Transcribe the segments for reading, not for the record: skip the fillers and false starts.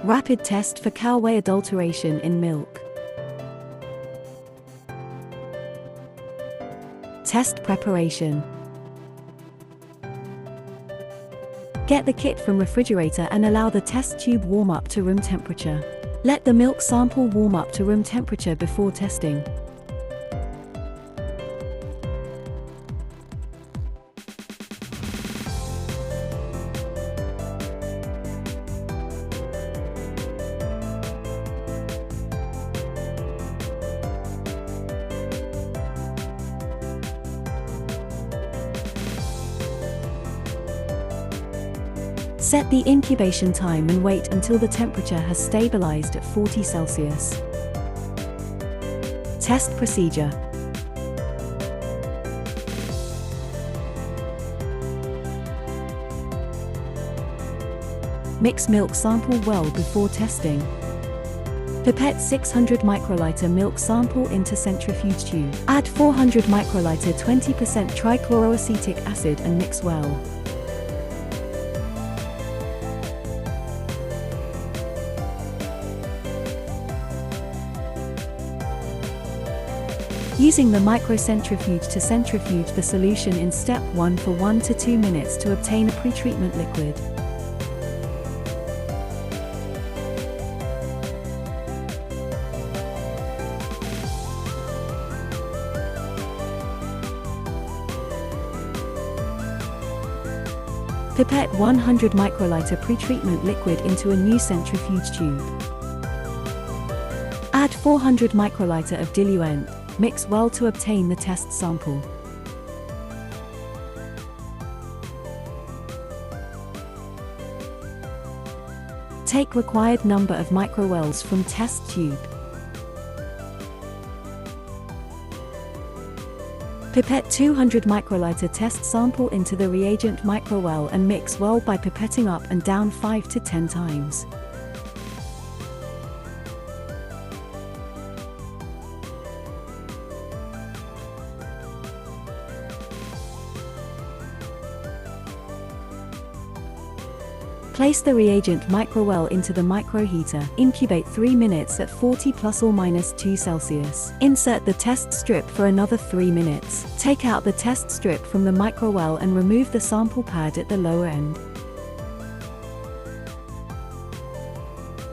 Rapid test for cow whey adulteration in milk. Test preparation. Get the kit from refrigerator and allow the test tube warm up to room temperature. Let the milk sample warm up to room temperature before testing. Set the incubation time and wait until the temperature has stabilized at 40 Celsius. Test procedure. Mix milk sample well before testing. Pipette 600 microliter milk sample into centrifuge tube. Add 400 microliter 20% trichloroacetic acid and mix well. Using the microcentrifuge to centrifuge the solution in step 1 for 1 to 2 minutes to obtain a pretreatment liquid. Pipette 100 microliter pretreatment liquid into a new centrifuge tube. Add 400 microliter of diluent. Mix well to obtain the test sample. Take required number of microwells from test tube. Pipette 200 microliter test sample into the reagent microwell and mix well by pipetting up and down 5 to 10 times. Place the reagent microwell into the microheater. Incubate 3 minutes at 40 plus or minus 2 Celsius. Insert the test strip for another 3 minutes. Take out the test strip from the microwell and remove the sample pad at the lower end.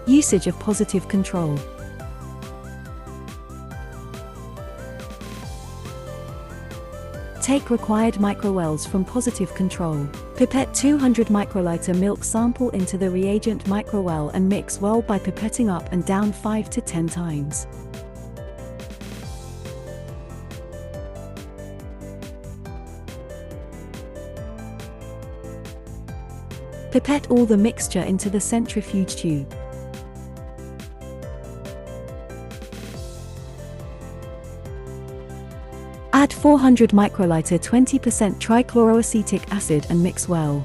Usage of positive control. Take required microwells from positive control. Pipette 200 microliter milk sample into the reagent microwell and mix well by pipetting up and down 5 to 10 times. Pipette all the mixture into the centrifuge tube. Add 400 microliter 20% trichloroacetic acid and mix well.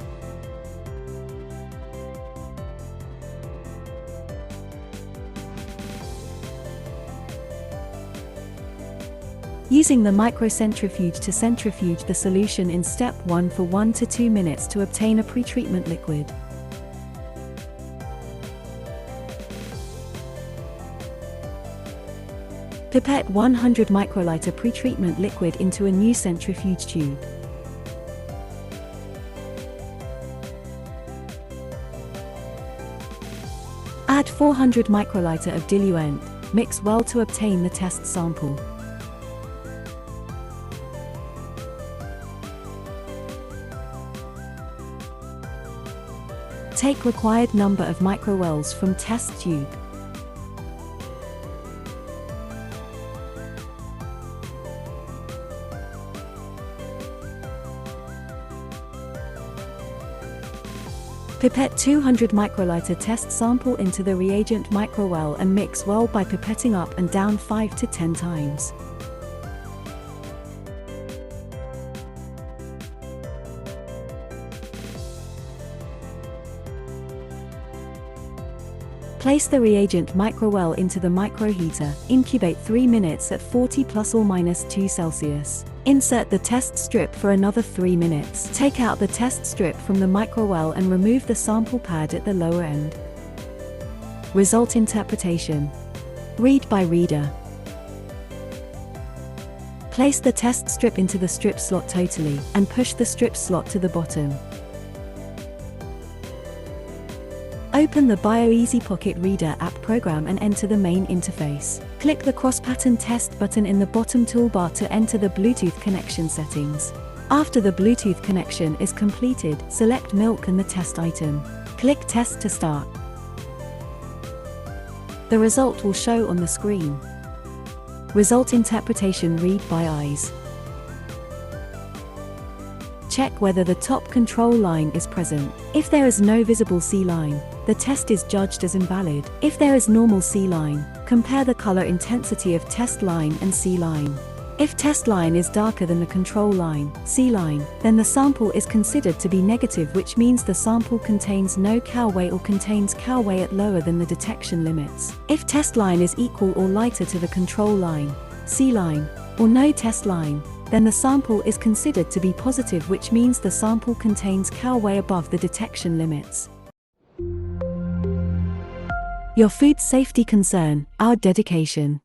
Using the microcentrifuge to centrifuge the solution in step 1 for 1 to 2 minutes to obtain a pretreatment liquid. Pipette 100 microliter pretreatment liquid into a new centrifuge tube. Add 400 microliter of diluent. Mix well to obtain the test sample. Take required number of microwells from test tube. Pipette 200 microliter test sample into the reagent microwell and mix well by pipetting up and down 5 to 10 times. Place the reagent microwell into the microheater. Incubate 3 minutes at 40 plus or minus 2 Celsius. Insert the test strip for another 3 minutes. Take out the test strip from the microwell and remove the sample pad at the lower end. Result interpretation. Read by reader. Place the test strip into the strip slot totally, and push the strip slot to the bottom. Open the Bioeasy Pocket Reader app program and enter the main interface. Click the cross-pattern test button in the bottom toolbar to enter the Bluetooth connection settings. After the Bluetooth connection is completed, select milk and the test item. Click Test to start. The result will show on the screen. Result interpretation. Read by eyes. Check whether the top control line is present. If there is no visible C line, the test is judged as invalid. If there is normal C line, compare the color intensity of test line and C line. If test line is darker than the control line, C line, then the sample is considered to be negative, which means the sample contains no cow whey or contains cow whey at lower than the detection limits. If test line is equal or lighter to the control line, C line, or no test line, then the sample is considered to be positive, which means the sample contains cow whey above the detection limits. Your food safety concern, our dedication.